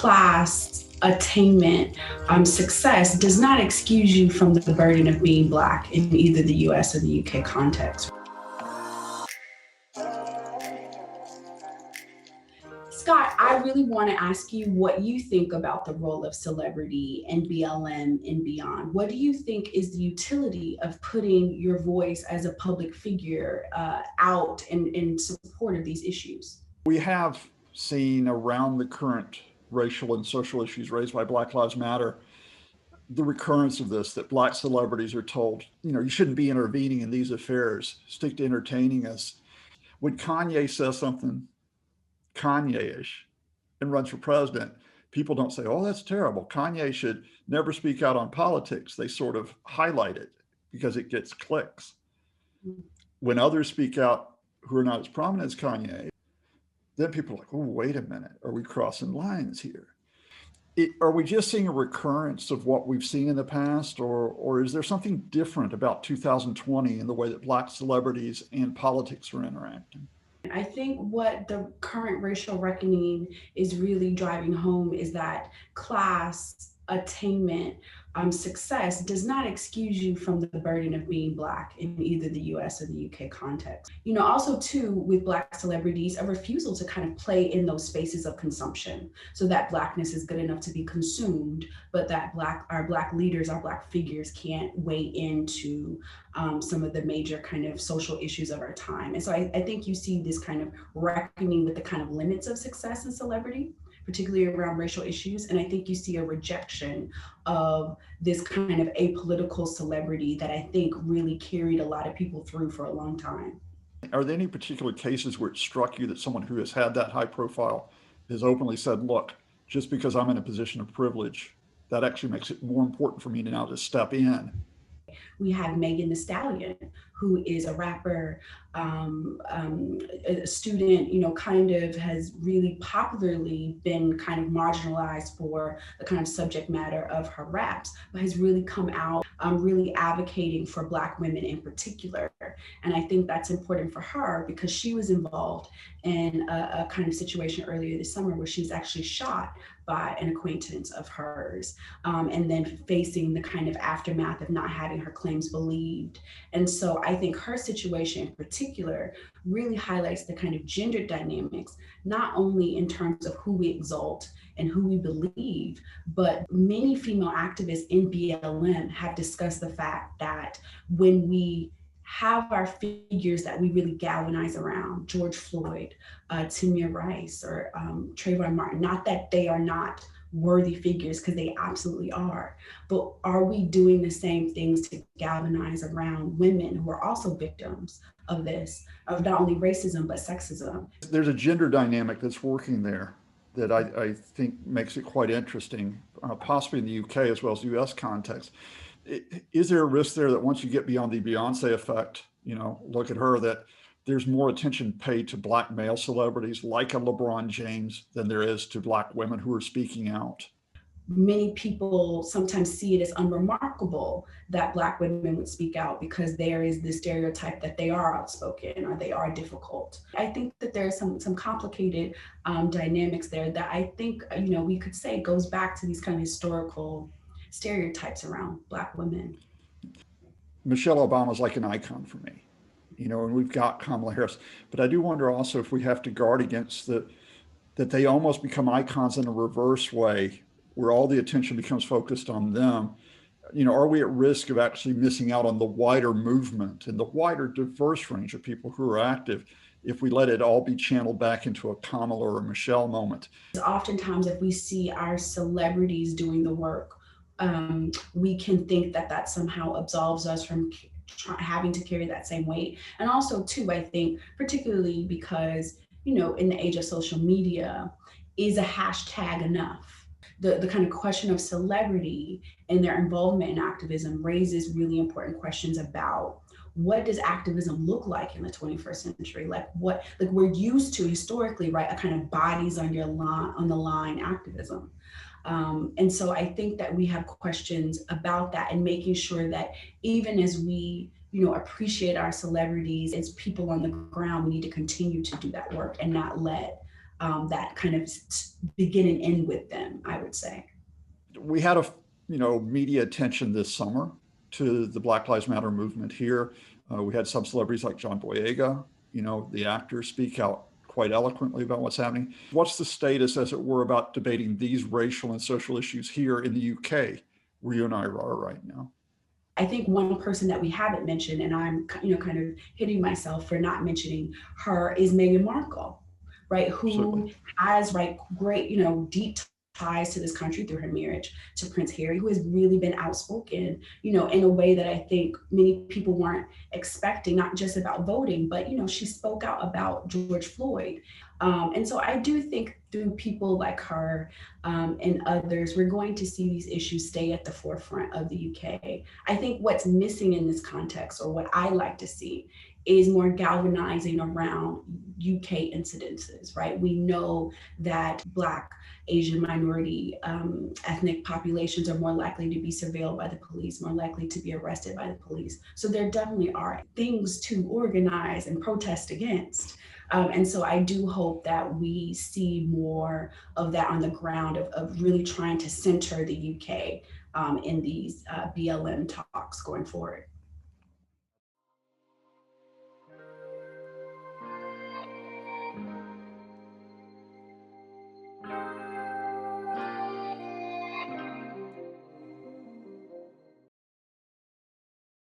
class, attainment, success does not excuse you from the burden of being Black in either the US or the UK context. Scott, I really want to ask you what you think about the role of celebrity and BLM and beyond. What do you think is the utility of putting your voice as a public figure out in support of these issues? We have seen around the current racial and social issues raised by Black Lives Matter, the recurrence of this, that Black celebrities are told, you shouldn't be intervening in these affairs, stick to entertaining us. When Kanye says something Kanye-ish and runs for president, people don't say, oh, that's terrible. Kanye should never speak out on politics. They sort of highlight it because it gets clicks. When others speak out who are not as prominent as Kanye, then people are like, oh, wait a minute, are we crossing lines here? Are we just seeing a recurrence of what we've seen in the past, or is there something different about 2020 in the way that Black celebrities and politics are interacting? I think what the current racial reckoning is really driving home is that class, attainment, success does not excuse you from the burden of being Black in either the US or the UK context. Also too, with Black celebrities, a refusal to kind of play in those spaces of consumption so that Blackness is good enough to be consumed, but that our Black leaders, our Black figures can't weigh into some of the major kind of social issues of our time. And so I think you see this kind of reckoning with the kind of limits of success and celebrity, particularly around racial issues. And I think you see a rejection of this kind of apolitical celebrity that I think really carried a lot of people through for a long time. Are there any particular cases where it struck you that someone who has had that high profile has openly said, look, just because I'm in a position of privilege, that actually makes it more important for me to now just step in? We have Megan Thee Stallion, who is a rapper, a student, kind of has really popularly been kind of marginalized for the kind of subject matter of her raps, but has really come out really advocating for Black women in particular. And I think that's important for her because she was involved in a kind of situation earlier this summer where she was actually shot by an acquaintance of hers, and then facing the kind of aftermath of not having her claims believed. And so I think her situation in particular really highlights the kind of gender dynamics, not only in terms of who we exalt and who we believe, but many female activists in BLM have discussed the fact that when we have our figures that we really galvanize around, George Floyd, Tamir Rice, or Trayvon Martin, not that they are not worthy figures, because they absolutely are, but are we doing the same things to galvanize around women who are also victims of this, of not only racism, but sexism? There's a gender dynamic that's working there that I think makes it quite interesting, possibly in the UK as well as the US context. Is there a risk there that once you get beyond the Beyonce effect, look at her, that there's more attention paid to Black male celebrities like a LeBron James than there is to Black women who are speaking out? Many people sometimes see it as unremarkable that Black women would speak out because there is this stereotype that they are outspoken or they are difficult. I think that there's some complicated dynamics there that I think, we could say goes back to these kind of historical stereotypes around Black women. Michelle Obama is like an icon for me, and we've got Kamala Harris, but I do wonder also if we have to guard against that they almost become icons in a reverse way, where all the attention becomes focused on them. Are we at risk of actually missing out on the wider movement and the wider diverse range of people who are active if we let it all be channeled back into a Kamala or a Michelle moment? Oftentimes, if we see our celebrities doing the work, we can think that somehow absolves us from having to carry that same weight. And also too, I think, particularly because, in the age of social media, is a hashtag enough? The kind of question of celebrity and their involvement in activism raises really important questions about what does activism look like in the 21st century? Like we're used to historically, right, a kind of bodies on the line activism. And so I think that we have questions about that and making sure that even as we, appreciate our celebrities as people on the ground, we need to continue to do that work and not let that kind of begin and end with them, I would say. We had a media attention this summer to the Black Lives Matter movement here. We had some celebrities like John Boyega, the actor, speak out quite eloquently about what's happening. What's the status, as it were, about debating these racial and social issues here in the UK, where you and I are right now? I think one person that we haven't mentioned, and I'm kind of hitting myself for not mentioning her, is Meghan Markle, right? Absolutely. Who has great deep ties to this country through her marriage to Prince Harry, who has really been outspoken, in a way that I think many people weren't expecting, not just about voting, but she spoke out about George Floyd. And so I do think through people like her and others, we're going to see these issues stay at the forefront of the UK. I think what's missing in this context, or what I like to see, is more galvanizing around UK incidences, right? We know that Black, Asian, minority, ethnic populations are more likely to be surveilled by the police, more likely to be arrested by the police. So there definitely are things to organize and protest against. And so I do hope that we see more of that on the ground, of really trying to center the UK in these BLM talks going forward.